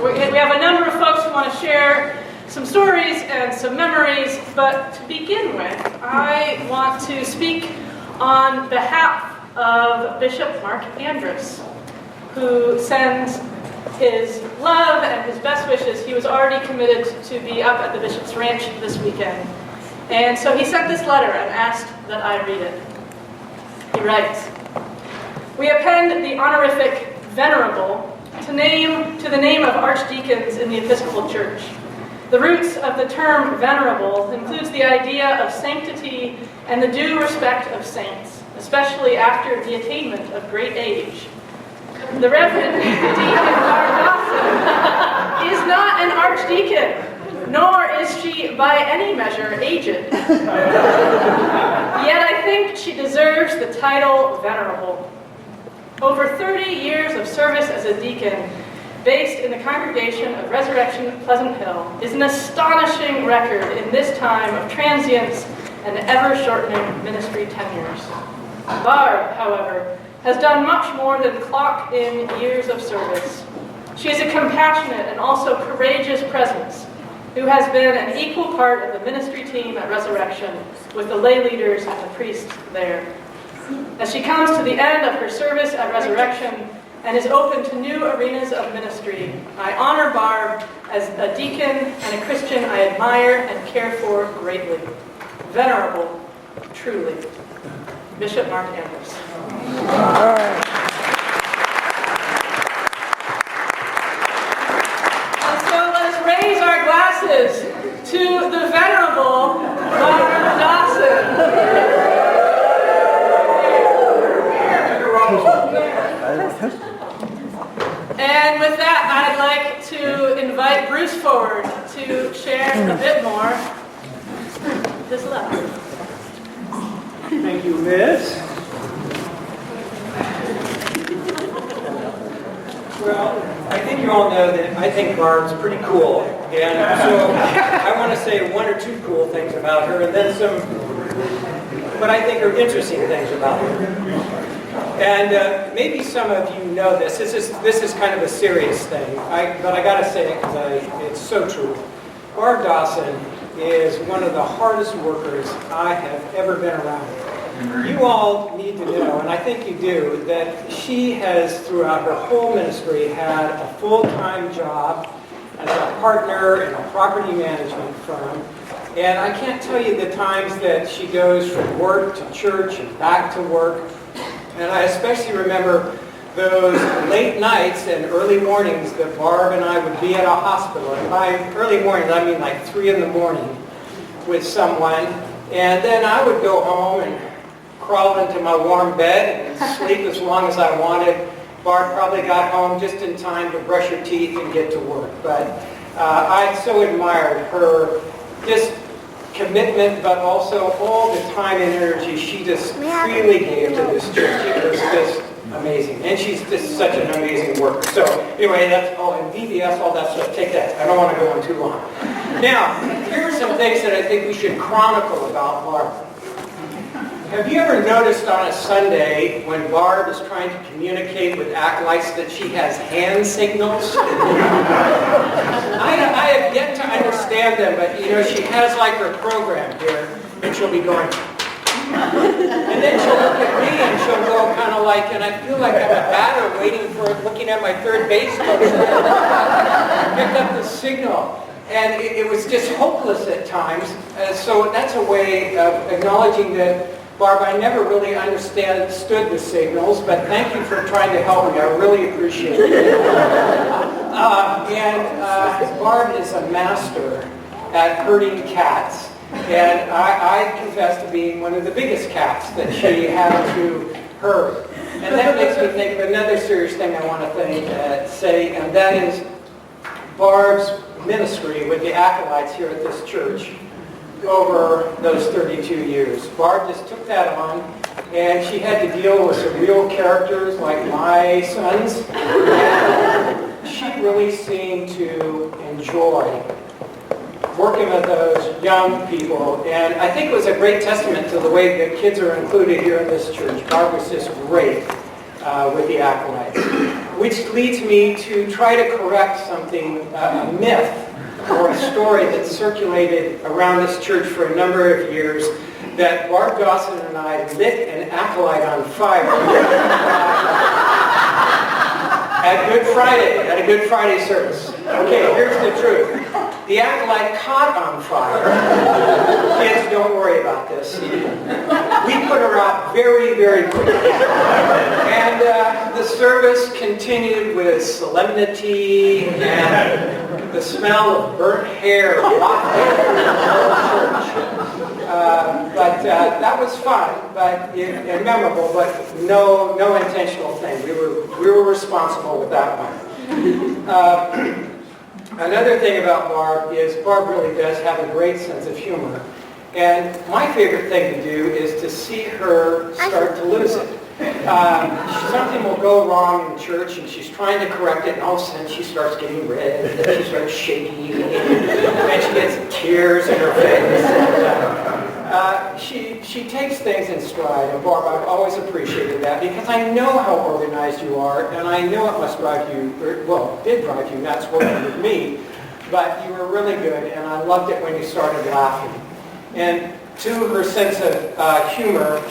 We have a number of folks who want to share some stories and some memories, but to begin with, I want to speak on behalf of Bishop Mark Andrus, who sends his love and his best wishes. He was already committed to be up at the Bishop's Ranch this weekend, and so he sent this letter and asked that I read it. He writes, "We append the honorific Venerable to the name of archdeacons in the Episcopal Church. The roots of the term venerable includes the idea of sanctity and the due respect of saints, especially after the attainment of great age. The Reverend Deacon Barbara Dawson is not an archdeacon, nor is she by any measure aged. Yet I think she deserves the title venerable. Over 30 years of service as a deacon, based in the congregation of Resurrection Pleasant Hill, is an astonishing record in this time of transience and ever-shortening ministry tenures. Barb, however, has done much more than clock in years of service. She is a compassionate and also courageous presence who has been an equal part of the ministry team at Resurrection with the lay leaders and the priests there. As she comes to the end of her service at Resurrection and is open to new arenas of ministry, I honor Barb as a deacon and a Christian I admire and care for greatly. Venerable, truly. Bishop Mark Andrus." And so let us raise our glasses to the Venerable Barbara Dawson. And with that, I'd like to invite Bruce forward to share a bit more this letter. Thank you, Liz. Well, I think you all know that I think Barb's pretty cool, and so I want to say one or two cool things about her, and then some what I think are interesting things about her. And maybe some of you know this. This is kind of a serious thing, but I got to say it because it's so true. Barb Dawson is one of the hardest workers I have ever been around. You all need to know, and I think you do, that she has, throughout her whole ministry, had a full-time job as a partner in a property management firm. And I can't tell you the times that she goes from work to church and back to work. And I especially remember those late nights and early mornings that Barb and I would be at a hospital. And by early mornings, I mean like 3 in the morning with someone. And then I would go home and crawl into my warm bed and sleep as long as I wanted. Barb probably got home just in time to brush her teeth and get to work. But I so admired her just commitment, but also all the time and energy she just freely gave to this church. It was just amazing. And she's just such an amazing worker. So anyway, that's all, and VBS, all that stuff, take that. I don't want to go on too long. Now, here are some things that I think we should chronicle about Barb. Have you ever noticed on a Sunday when Barb is trying to communicate with acolytes that she has hand signals? I have yet to understand them, but you know, she has like her program here, and she'll be going, and then she'll look at me and she'll go kind of like, and I feel like I'm a batter waiting for looking at my third base coach. Picked up the signal. And it was just hopeless at times. So that's a way of acknowledging that, Barb, I never really understood the signals, but thank you for trying to help me. I really appreciate it. Barb is a master at herding cats. And I confess to being one of the biggest cats that she had to herd. And that makes me think of another serious thing I want to say, and that is Barb's ministry with the acolytes here at this church over those 32 years. Barb just took that on, and she had to deal with some real characters like my sons. And she really seemed to enjoy working with those young people, and I think it was a great testament to the way that kids are included here in this church. Barb was just great with the acolytes, which leads me to try to correct something, a myth or a story that circulated around this church for a number of years, that Barb Dawson and I lit an acolyte on fire at a Good Friday service. Okay, here's the truth. The acolyte caught on fire. Kids, don't worry about this. We put her out very, very quickly. And the service continued with solemnity and the smell of burnt hair wafting through the whole church. But that was fun, and memorable, but no intentional thing. We were responsible with that one. Another thing about Barb is Barb really does have a great sense of humor. And my favorite thing to do is to see her start to lose it. Something will go wrong in church and she's trying to correct it, and all of a sudden she starts getting red, and she starts shaking, and she gets tears in her face. She takes things in stride, and Barb, I've always appreciated that, because I know how organized you are, and I know it must drive you, did drive you nuts working with me, but you were really good, and I loved it when you started laughing. And to her sense of humor,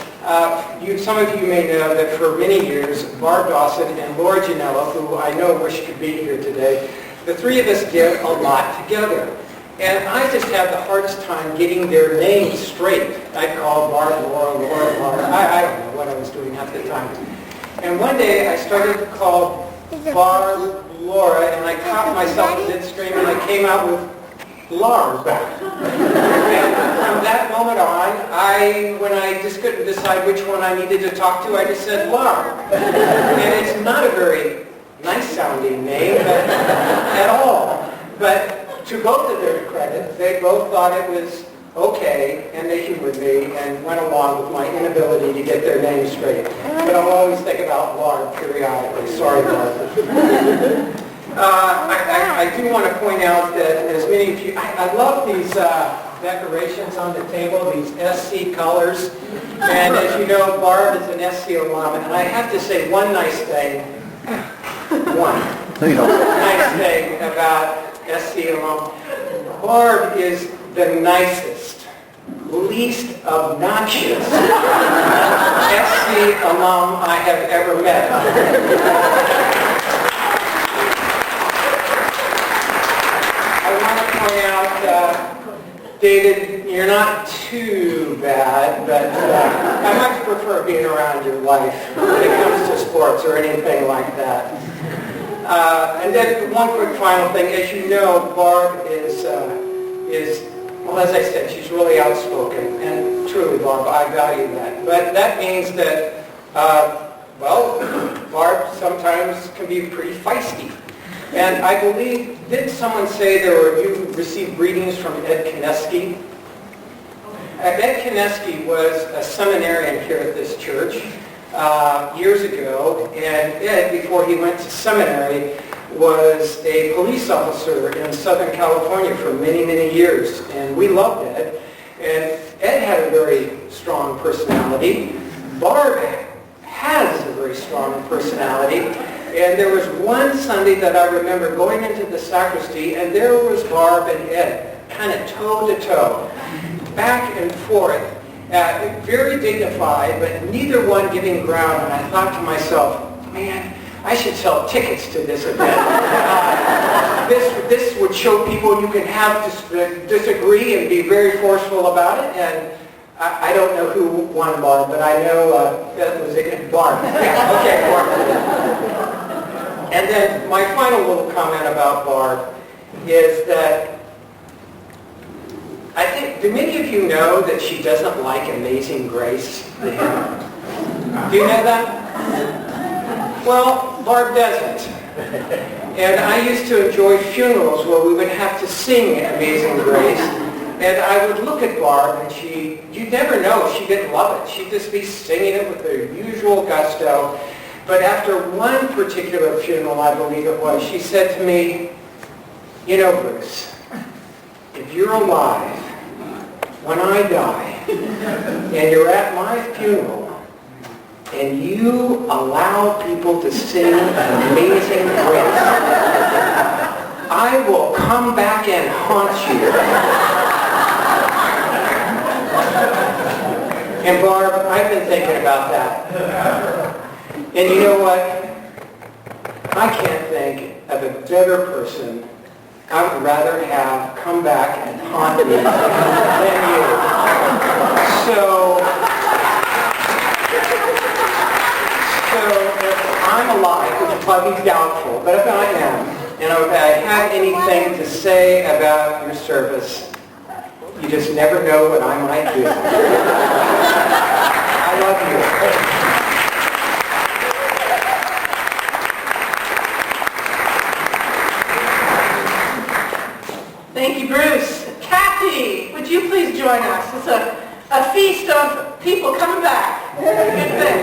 some of you may know that for many years, Barb Dawson and Laura Janella, who I know wish could be here today, the three of us did a lot together. And I just had the hardest time getting their names straight. I'd call Barb Laura, Laura, Laura. I don't know what I was doing at the time. And one day I started to call Barb Laura, and I caught myself in midstream, and I came out with Larb. And from that moment on, when I just couldn't decide which one I needed to talk to, I just said Larb. And it's not a very nice sounding name at all. But to both of their credit, they both thought it was okay, and they humored me and went along with my inability to get their names straight. But I'll always think about Larb periodically. Sorry, Larb. I do want to point out that as many of you, I love these decorations on the table, these SC colors. And as you know, Barb is an SC alum, and I have to say one nice thing. Nice thing about SC alum. Barb is the nicest, least obnoxious SC alum I have ever met. I want to point out, David, you're not too bad, but I much prefer being around your wife when it comes to sports or anything like that. And then one quick final thing. As you know, Barb is well, as I said, she's really outspoken, and truly, Barb, I value that. But that means that, Barb sometimes can be pretty feisty. And I believe, didn't someone say you received greetings from Ed Kineski? Ed Kineski was a seminarian here at this church years ago, and Ed, before he went to seminary, was a police officer in Southern California for many, many years. And we loved Ed. And Ed had a very strong personality. Barb has a very strong personality. And there was one Sunday that I remember going into the sacristy, and there was Barb and Ed, kind of toe-to-toe, back and forth, very dignified, but neither one giving ground. And I thought to myself, man, I should sell tickets to this event. This would show people you can disagree and be very forceful about it. And I don't know who won Barb, but I know that was Barb. Yeah, okay, Barb. And then my final little comment about Barb is that I think, do many of you know that she doesn't like Amazing Grace, the hymn? Do you know that? Well, Barb doesn't. And I used to enjoy funerals where we would have to sing Amazing Grace. And I would look at Barb, and you'd never know she didn't love it. She'd just be singing it with her usual gusto. But after one particular funeral, I believe it was, she said to me, you know, Bruce, if you're alive when I die, and you're at my funeral, and you allow people to sing Amazing Grace, I will come back and haunt you. And Barb, I've been thinking about that. And you know what? I can't think of a better person I would rather have come back and haunt me than you. So if I'm alive, which is probably doubtful, but if I am, and if I have anything to say about your service, you just never know what I might do. I love you. Thank you, Bruce. Kathy, would you please join us? It's a feast of people coming back. Good thing.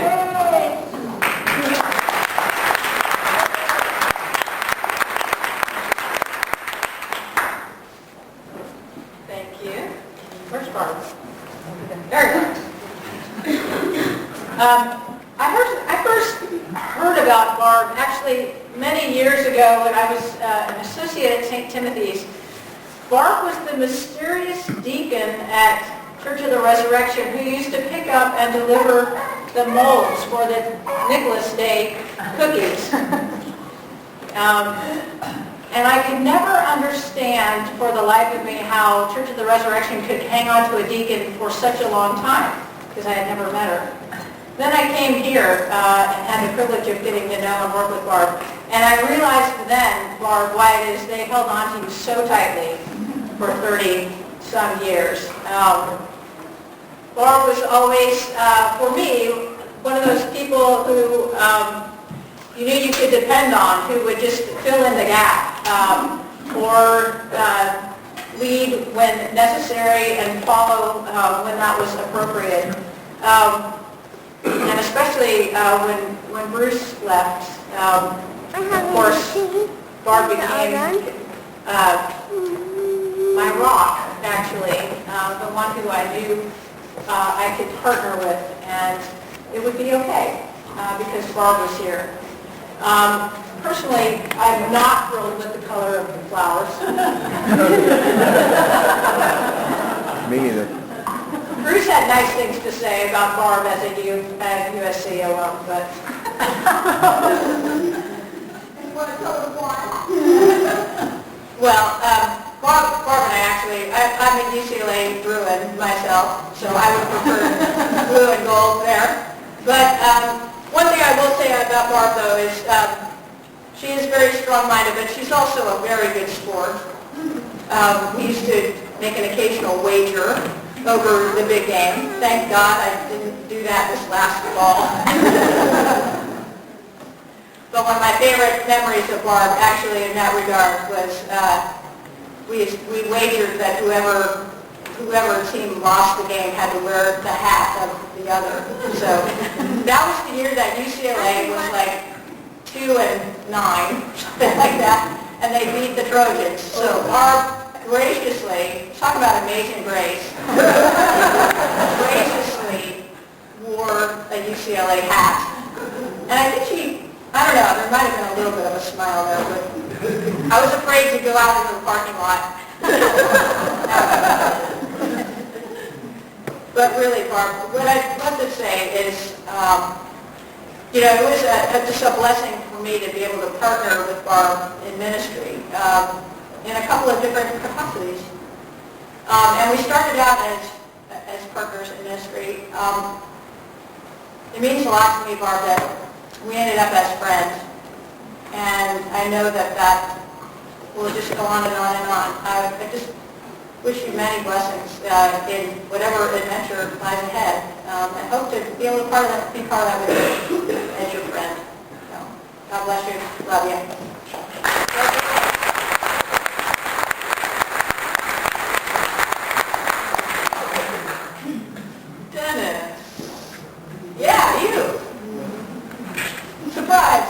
Thank you. Where's Barb? There you are. I first heard about Barb actually many years ago when I was an associate at St. Timothy's. Barb was the mysterious deacon at Church of the Resurrection who used to pick up and deliver the molds for the Nicholas Day cookies. And I could never understand for the life of me how Church of the Resurrection could hang on to a deacon for such a long time, because I had never met her. Then I came here and had the privilege of getting to know and work with Barb. And I realized then, Barb, why it is they held on to you so tightly for 30-some years. Barb was always, for me, one of those people who you knew you could depend on, who would just fill in the gap or lead when necessary and follow when that was appropriate. And especially when Bruce left, of course, Barb became my rock, actually, the one who I knew I could partner with, and it would be okay because Barb was here. Personally, I'm not thrilled with the color of the flowers. Me neither. Bruce had nice things to say about Barb as a USC alum, but... Well, Barb and I actually, I'm a UCLA Bruin myself, so I would prefer blue and gold there. But one thing I will say about Barb, though, is she is very strong-minded, but she's also a very good sport. We used to make an occasional wager over the big game. Thank God I didn't do that this last fall. But one of my favorite memories of Barb, actually in that regard, was we wagered that whoever team lost the game had to wear the hat of the other. So that was the year that UCLA was like 2-9, something like that, and they beat the Trojans. So Barb graciously, talk about amazing grace, graciously wore a UCLA hat. And I think I don't know, there might have been a little bit of a smile there, but I was afraid to go out into the parking lot. But really, Barb, what I'd love to say is, it was just a blessing for me to be able to partner with Barb in ministry in a couple of different capacities. And we started out as partners in ministry. It means a lot to me, Barb, that we ended up as friends. And I know that will just go on and on and on. I just wish you many blessings in whatever adventure lies ahead. I hope to be able to be part of that with you as your friend. So, God bless you. Love you. Dennis. Yeah, you. Surprise.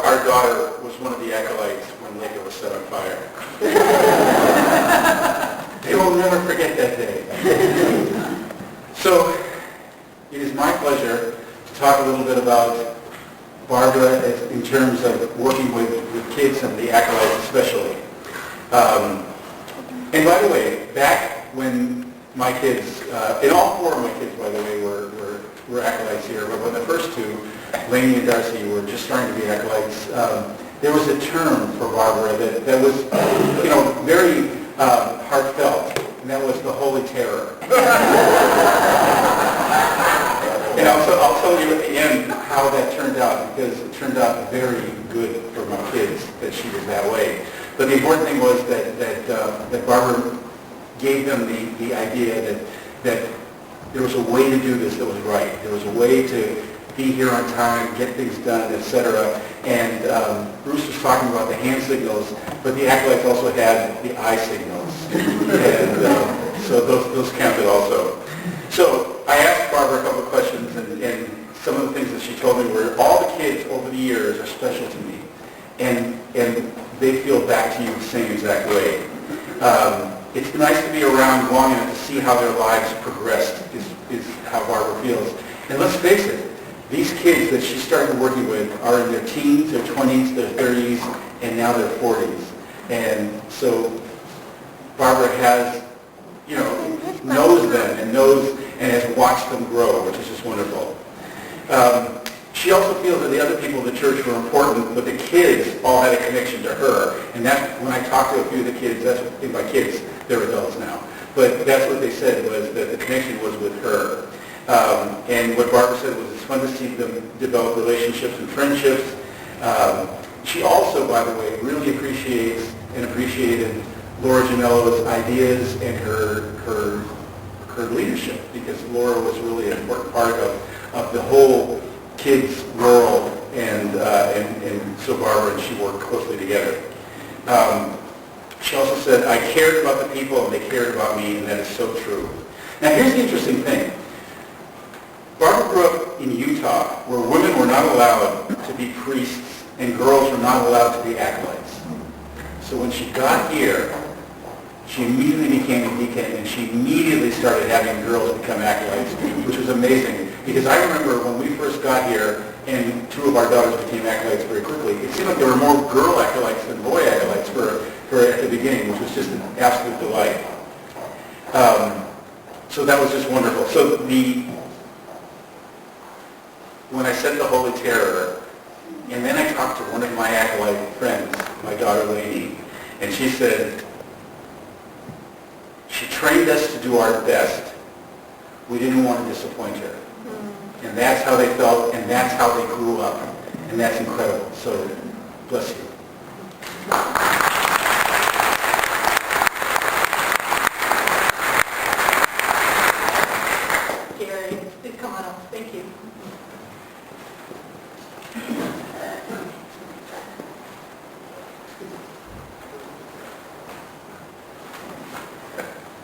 our daughter was one of the acolytes when Lego was set on fire. They will never forget that day. So, it is my pleasure to talk a little bit about Barbara in terms of working with kids and the acolytes especially. And by the way, back when my kids, and all four of my kids, by the way, were acolytes here, but when the first two, Lainey and Darcy, were just starting to be acolytes, there was a term for Barbara that was, very heartfelt, and that was the Holy Terror. And I'll tell you at the end how that turned out, because it turned out very good for my kids that she was that way. But the important thing was that Barbara gave them the idea that there was a way to do this that was right. There was a way to be here on time, get things done, etc. And Bruce was talking about the hand signals, but the acolytes also had the eye signals. And so those counted also. So I asked Barbara a couple of questions, and some of the things that she told me were all the kids over the years are special to me, and they feel back to you the same exact way. It's nice to be around long enough to see how their lives progressed, is how Barbara feels. And let's face it, these kids that she started working with are in their teens, their 20s, their 30s, and now their 40s. And so Barbara has, knows them and has watched them grow, which is just wonderful. She also feels that the other people in the church were important, but the kids all had a connection to her. And that's when I talked to a few of the kids, by kids, they're adults now. But that's what they said, was that the connection was with her. And what Barbara said was it's fun to see them develop relationships and friendships. She also, by the way, really appreciated Laura Jamello's ideas and her leadership, because Laura was really an important part of the whole kids world, and so Barbara and she worked closely together. She also said, I cared about the people and they cared about me, and that is so true. Now here's the interesting thing. Barbara grew up in Utah, where women were not allowed to be priests and girls were not allowed to be acolytes. So when she got here, she immediately became a deacon, and she immediately started having girls become acolytes, which was amazing. Because I remember when we first got here, and two of our daughters became acolytes very quickly, it seemed like there were more girl acolytes than boy acolytes for at the beginning, which was just an absolute delight. So that was just wonderful. So when I said the Holy Terror, and then I talked to one of my acolyte friends, my daughter Lainey, and she said, she trained us to do our best. We didn't want to disappoint her. And that's how they felt, and that's how they grew up. And that's incredible. So, bless you. Gary, please come on up. Thank you.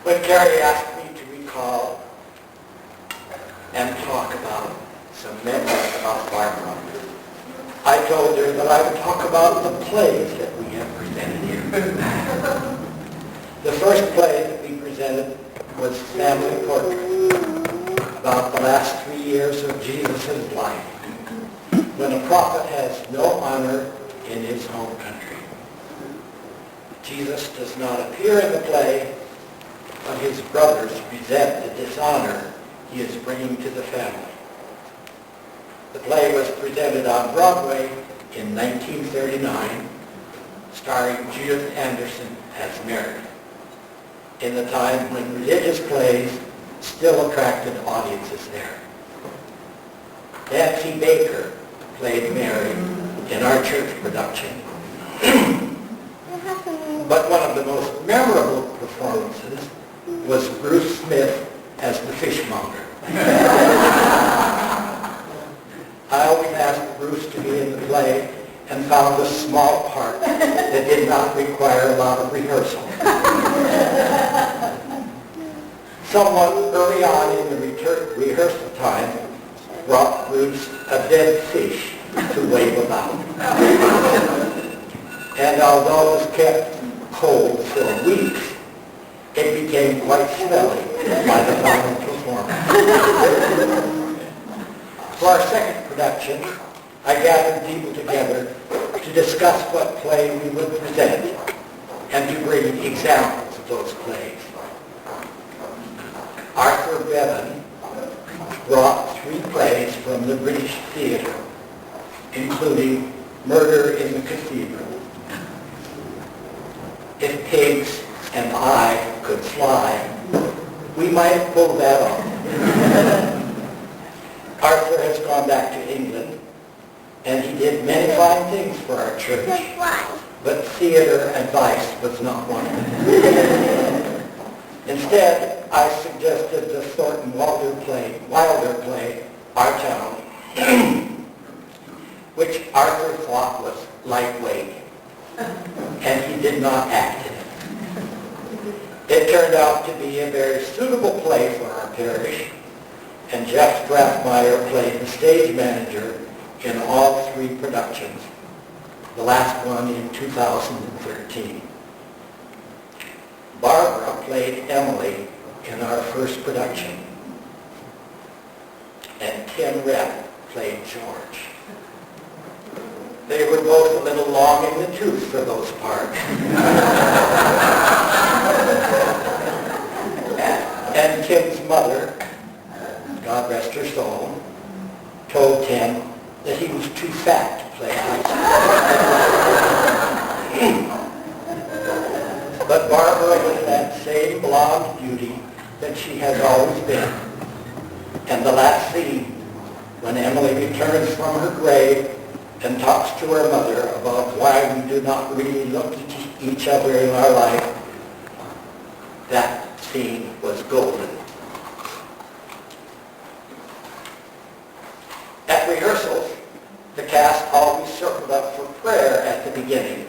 When Carrie asked me to recall and talk about some memories about Barbara, I told her that I would talk about the plays that we have presented here. The first play that we presented was Family Portrait, about the last 3 years of Jesus' life, when a prophet has no honor in his home country. Jesus does not appear in the play, but his brothers resent the dishonor he is bringing to the family. The play was presented on Broadway in 1939, starring Judith Anderson as Mary, in the time when religious plays still attracted audiences there. Nancy Baker played Mary in our church production. But one of the most memorable performances was Bruce Smith as the fishmonger. I always asked Bruce to be in the play and found a small part that did not require a lot of rehearsal. Someone early on in the rehearsal time brought Bruce a dead fish to wave about. And although it was kept cold for weeks, it became quite smelly by the final performance. For our second production, I gathered people together to discuss what play we would present and to bring examples of those plays. Arthur Bevan brought 3 plays from the British Theatre, including Murder in the Cathedral, If Pigs and I Could Fly. We might pull that off. Arthur has gone back to England, and he did many fine things for our church, but theater advice was not one of them. Instead, I suggested the Thornton Wilder play, Our Town, which Arthur thought was lightweight, and he did not act in it. It turned out to be a very suitable play for our parish, and Jeff Strathmeyer played the stage manager in all 3 productions, the last one in 2013. Barbara played Emily in our first production, and Ken Rep played George. They were both a little long in the tooth for those parts. And Kim's mother, God rest her soul, told Tim that he was too fat to play high school. But Barbara was that same blonde beauty that she has always been. And the last scene, when Emily returns from her grave and talks to her mother about why we do not really look at each other in our life, that scene was golden. At rehearsals, the cast always circled up for prayer at the beginning,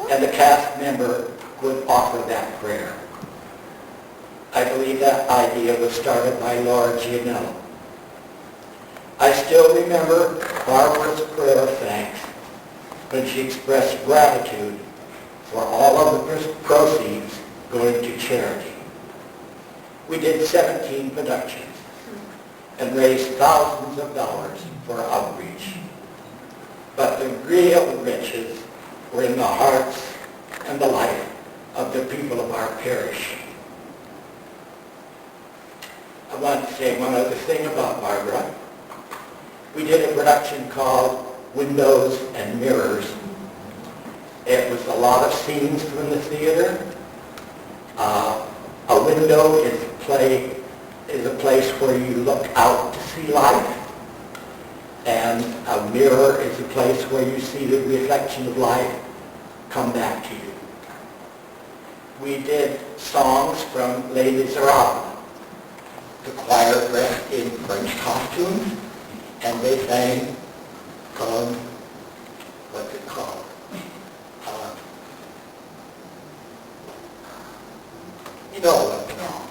and the cast member would offer that prayer. I believe that idea was started by Laura Gianello. I still remember Barbara's prayer of thanks when she expressed gratitude for all of the proceeds going to charity. We did 17 productions and raised thousands of dollars for outreach. But the real riches were in the hearts and the life of the people of our parish. I want to say one other thing about Barbara. We did a production called Windows and Mirrors. It was a lot of scenes from the theater. A window is a place where you look out to see life. And a mirror is a place where you see the reflection of life come back to you. We did songs from Les Miserables. The choir dressed in French costumes, and they sang, what's it called? You know what song.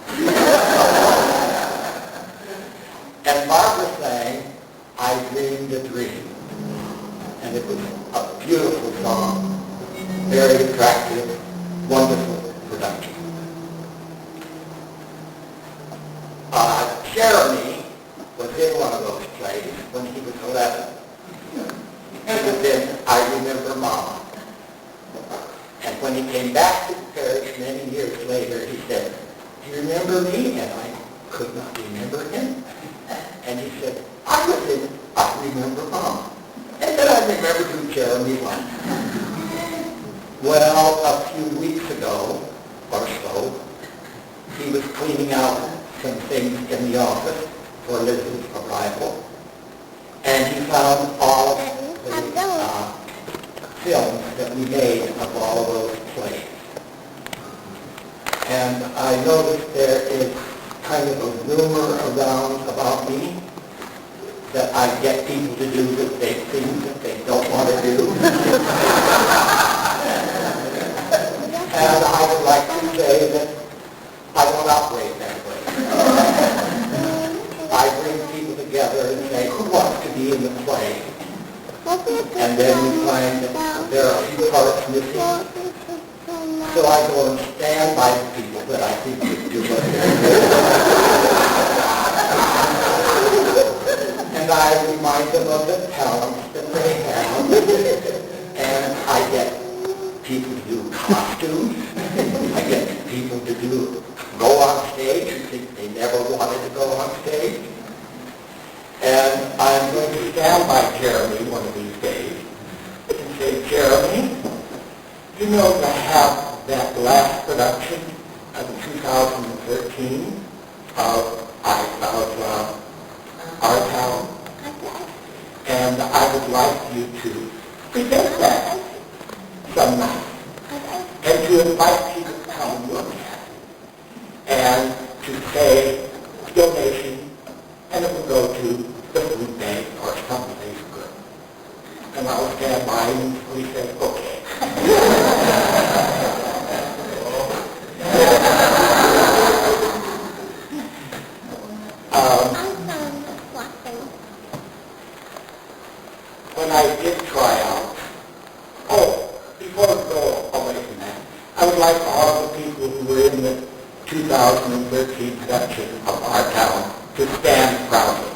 And Barbara sang, I Dreamed a Dream. And it was a beautiful song, very attractive, wonderful production. Jeremy was in one of those plays when he was 11. He was in I Remember Mama. And when he came back to the parish many years later, he said, do you remember me? And I could not remember him. And he said, I was in I Remember Mama. And then I remembered who Jeremy was. Well, a few weeks ago, or so, he was cleaning out some things in the office for Liz's arrival, and he found all the films that we made of all of those plays. And I noticed there is kind of a rumor around about me that I get people to do the big things that they don't want to do. And I would like to say that I don't operate that way. I bring people together and say, who wants to be in the play? And then we I go and stand by the people that I think would do it. And I remind them of the talents that they have. And I get people to do costumes. I get people to go on stage who think they never wanted to go on stage. And I'm going to stand by Jeremy one of these days and say, Jeremy, you know to have that last production of 2013 of Our Town, and I would like you to present that some night, and to invite people to come and look at it, and to pay donation, and it will go to the food bank or someplace good. And I'll stand by and we say, okay. When I did try out, before I go away from that, I would like all the people who were in the 2013 production of Our Town to stand proudly.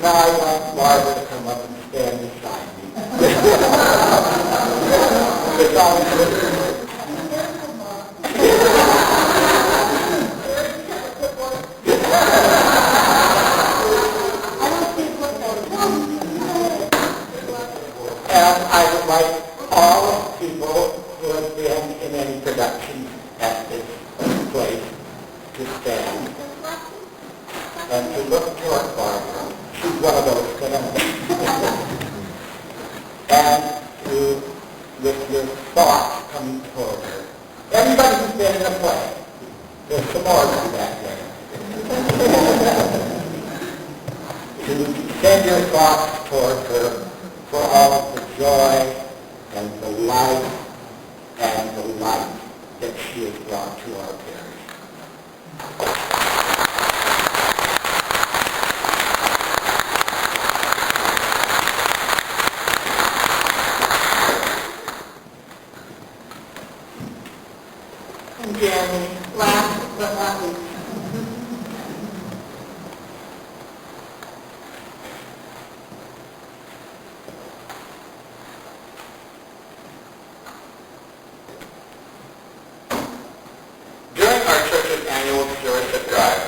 Now I want Barbara to come up and stand beside me. It's always good. And I would like all people who have been in any production at this place to stand and to look toward Barbara. She's one of those families. And to, with your thoughts coming toward her. Everybody who's been in a play, there's some more than that there. To send your thoughts toward her for all of the joy and the life and the light that she has brought to our parish. And Jeremy, last but not least. During our church's annual stewardship drive,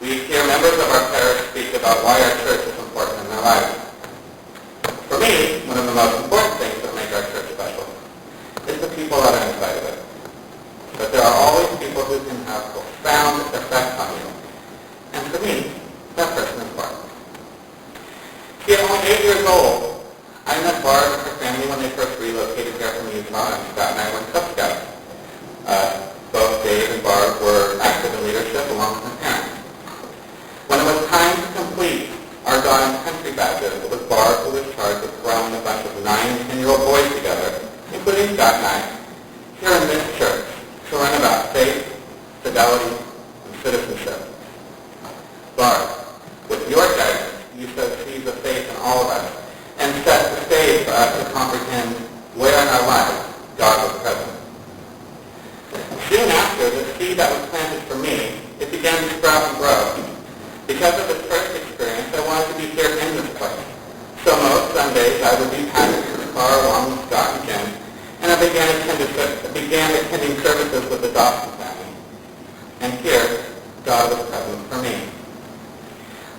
we hear members of our parish speak about why our church is important in their lives. For me, one of the most important things that make our church special is the people that are inside of it. But there are always people who can have profound effects on you. And for me, that person is Barb. She is only 8 years old. I met Barb and her family when they first relocated here from Utah, and Scott and I were Cub Scouts. Both Dave and Barb were active in leadership along with their parents. When it was time to complete our God and Country badges, it was Barb who was charged with throwing a bunch of 9 and 10-year-old boys together, including Scott and I, here in this church, to learn about faith, fidelity, and citizenship. Barb, with your guidance, you sowed seeds of faith in all of us and set the stage for us to comprehend where in our lives God was present. Soon after, the seed that was planted for me, it began to sprout and grow. Because of this first experience, I wanted to be here in this place. So most Sundays, I would be passing through the car along with Scott and Jim, and I began attending services with the Dawson family. And here, God was present for me.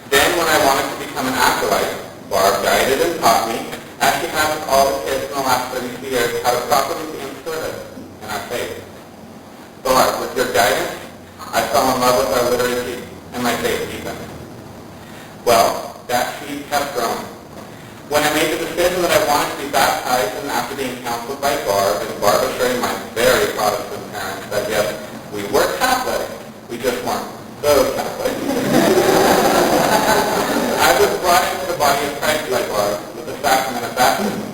Then, when I wanted to become an acolyte, Barb guided and taught me, as she has with all the kids in the last 32 years, how to properly be in service in our faith. Barb, with your guidance, I fell in love with our liturgy and my faith deepened. Well, that seed kept growing. When I made the decision that I wanted to be baptized, and after being counseled by Barb, and Barb assuring my very Protestant parents that yes, we were Catholic, we just weren't those Catholic. I was brought into the body of Christ by Barb with the sacrament of baptism.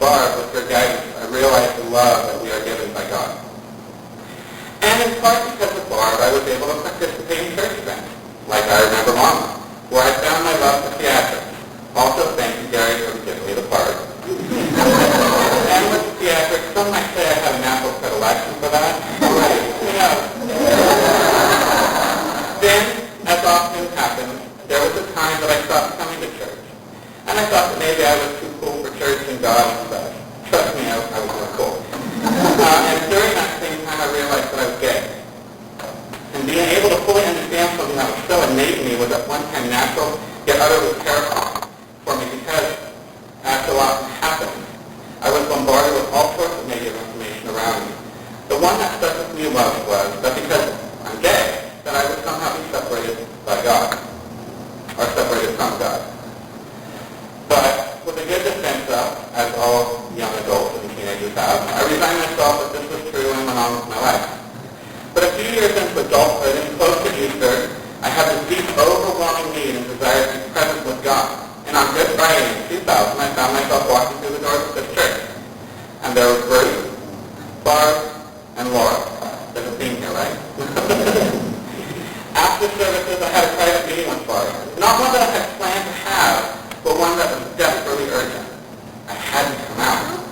Barb, with your guidance, I realized in part because of Barb, I was able to participate in church events, like I Remember Mama, where I found my love for theatrics. Also, thank you, Gary, for giving me the part. And with the theatrics, some might say I have a natural predilection for that. Right, who knows? Then, as often happens, there was a time that I stopped coming to church. And I thought that maybe I was too cool for church and God and such. Trust me, I was real cool. And during that same time, I realized that I was gay. And being able to fully understand something that was so innate in me was at one time natural, yet utterly terrifying for me because, as so often happens, I was bombarded with all sorts of negative information around me. The one that stuck with me most was that because I'm gay, that I would somehow be separated by God, or separated from God. But with a good defense up, as all young adults and teenagers have, I resigned myself that this was true and went on with my life. But a few years into adulthood and close to Easter, I had this deep, overwhelming need and desire to be present with God. And on Good Friday in 2000, I found myself walking through the doors of this church. And there was Bruce, Barb, and Laura. There's a theme here, right? After services, I had a private meeting with Barb. Not one that I had planned to have, but one that was desperately urgent. I had to come out.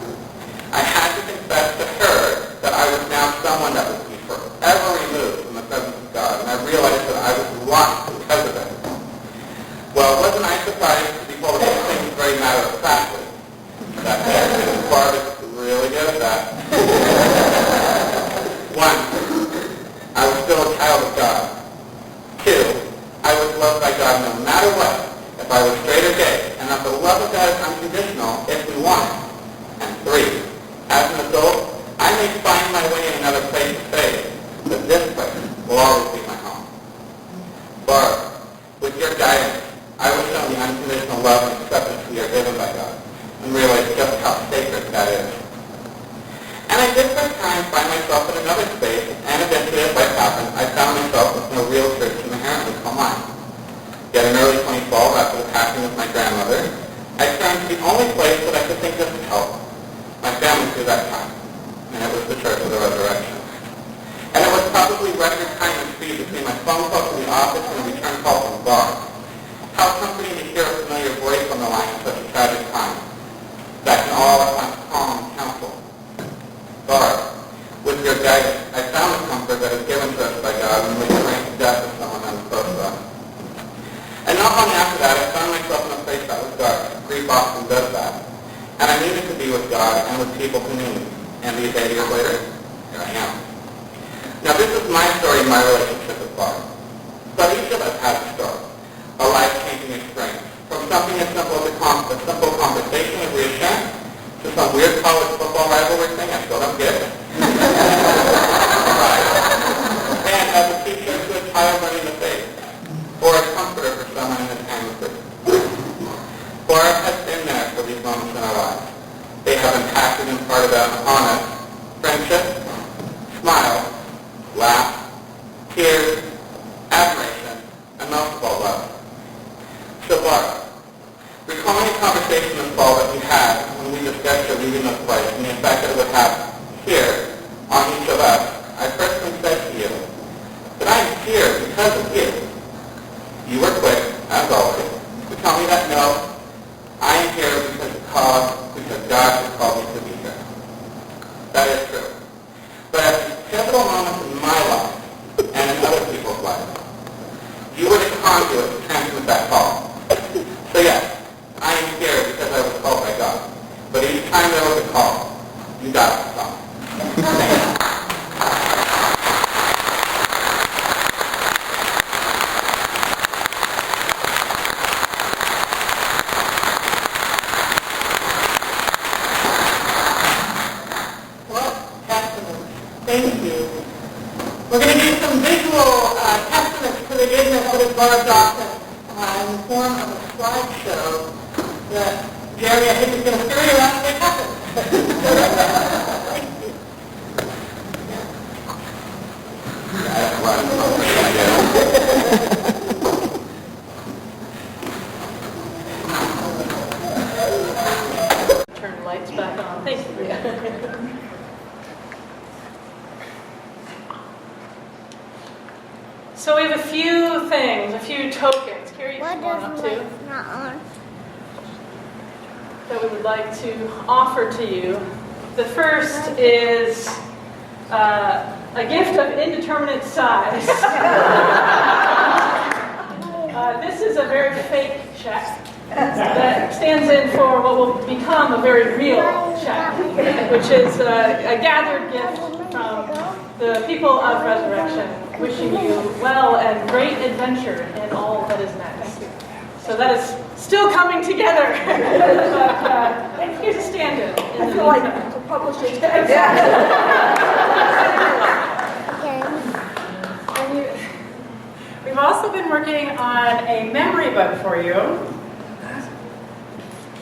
I had to confess to her that I was now someone that was to be forever removed from the presence of God, and I realized that I was lost because of it. Well, wasn't I surprised to be told these things very matter-of-factly? That's it. Barb is really good at that. One, I was still a child of God. Two, I was loved by God no matter what, if I was straight or gay, and that the love of God is unconditional if we want it. And three, as an adult, I may find my way in another place of faith, but this place will always be my home. Barb, with your guidance, I was shown the unconditional love and acceptance we are given by God, and realized just how sacred that is. And I did for a time find myself in another space, and eventually, as life happened, I found myself with no real church inherently called mine. Yet in early 2012, after the passing of my grandmother, I turned to the only place that I could think of to help my family through that time, and it was the Church of the Resurrection. And it was probably record time and speed between my phone call to the office and a return call from the bar. How comforting to hear a familiar voice on the line at such a tragic time that can all at once calm and counsel. Barb, with your guidance, I found the comfort that is given to us by God when we arrange the death of someone that is close to us. And not long after that, I found myself in a place that was dark. Grief often does that. And I needed to be with God and with people who knew me. And these 8 years later, here I am. Now this is my story and my relationship with Barb. But each of us has a story, a life-changing experience. From something as simple as a simple conversation with reassurance, to some weird college football rivalry thing I still don't get. Right. And as a teacher to a child learning the faith, or a comforter for someone in a time of grief. Barb has been there for these moments in our lives. They have impacted and part of an honest friendship, smile, laugh, tears, admiration, and most of all love. So Barb, recalling a conversation this fall that we had when we discussed your leaving this place and the effect that it would have here on each of us, I personally said to you that I am here because of you. You were quick, as always, to tell me that no, I am here because God has called me to be here. That is true. But at these pivotal moments in my life and in other people's lives, you were the conduit to transmit that call. So yes, I am here because I was called by God. But each time there was a call, you got to stop. Thank you. Thank you. We're going to do some visual testaments to the goodness of Barbara Dawson in the form of a slideshow that Jerry, I think, is going to carry around and make happen. Thank you. Turn lights back on. Thank you. So we have a few things, a few tokens. Carrie, you What come on up does too. lights not on? That we would like to offer to you. The first is a gift of indeterminate size. This is a very fake check that stands in for what will become a very real check, which is a gathered gift from the people of Resurrection, wishing you well and great adventure in all that is next. So that is still coming together. But here's a stand-in. I feel like to publish it. We've also been working on a memory book for you.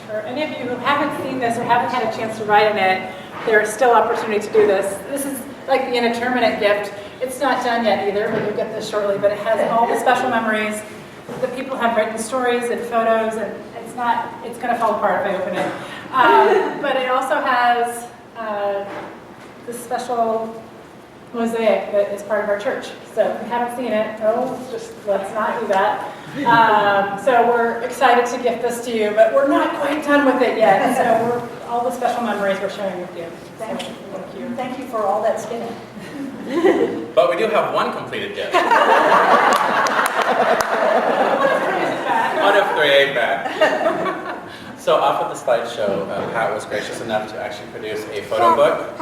For any of you who haven't seen this or haven't had a chance to write in it, there is still opportunity to do this. This is like the indeterminate gift. It's not done yet either, but you'll get this shortly. But it has all the special memories. The people have written stories and photos, and it's going to fall apart if I open it. But it also has this special mosaic that is part of our church. So if you haven't seen it, just let's not do that. So we're excited to gift this to you, but we're not quite done with it yet. So all the special memories we're sharing with you. Thank you. Thank you for all that skinny. But we do have one completed gift. One of three ain't bad. So off of the slideshow, Pat was gracious enough to actually produce a photo book,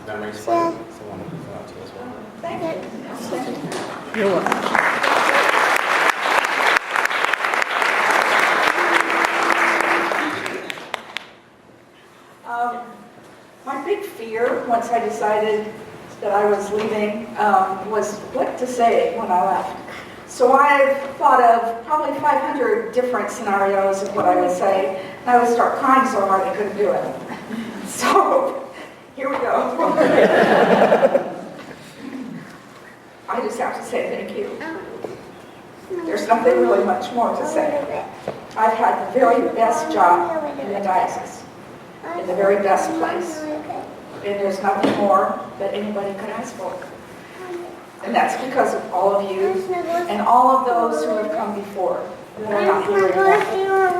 memories for you. So I wanted to give out to you as well. Thank you. You're welcome. My big fear, once I decided that I was leaving, was what to say when I left. So I've thought of probably 500 different scenarios of what I would say, and I would start crying so hard I couldn't do it. So here we go. I just have to say thank you. There's nothing really much more to say. I've had the very best job in the diocese, in the very best place, and there's nothing more that anybody could ask for. And that's because of all of you and all of those who have come before that are not here anymore.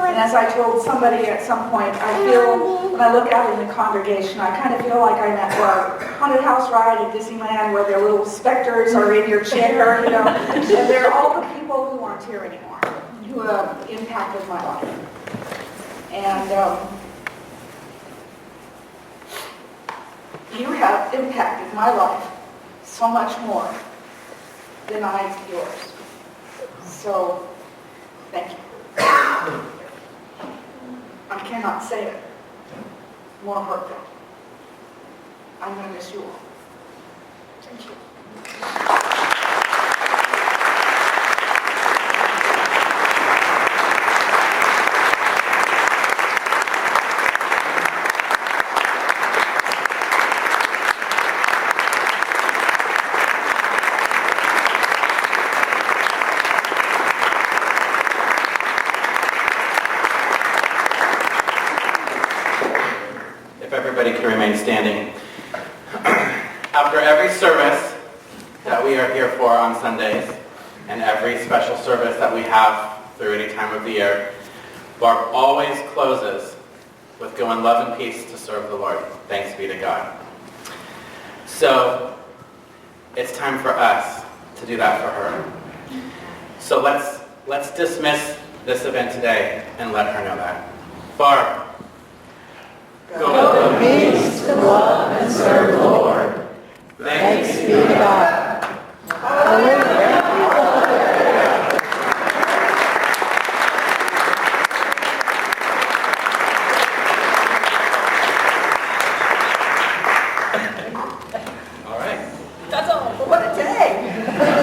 And as I told somebody at some point, I feel, when I look out in the congregation, I kind of feel like I'm at the haunted house ride at Disneyland where their little specters are in your chair, you know, and they're all the people who aren't here anymore, who have impacted my life. And you have impacted my life so much more than I yours. So, thank you. I cannot say it more heartfelt. I'm going to miss you all. Thank you. Everybody can remain standing. After every service that we are here for on Sundays, and every special service that we have through any time of the year, Barb always closes with "Go in love and peace to serve the Lord. Thanks be to God." So it's time for us to do that for her. So let's dismiss this event today and let her know that. Barb. Go in peace to love and serve the Lord. Thanks be to God. Hallelujah. That's all. What a day.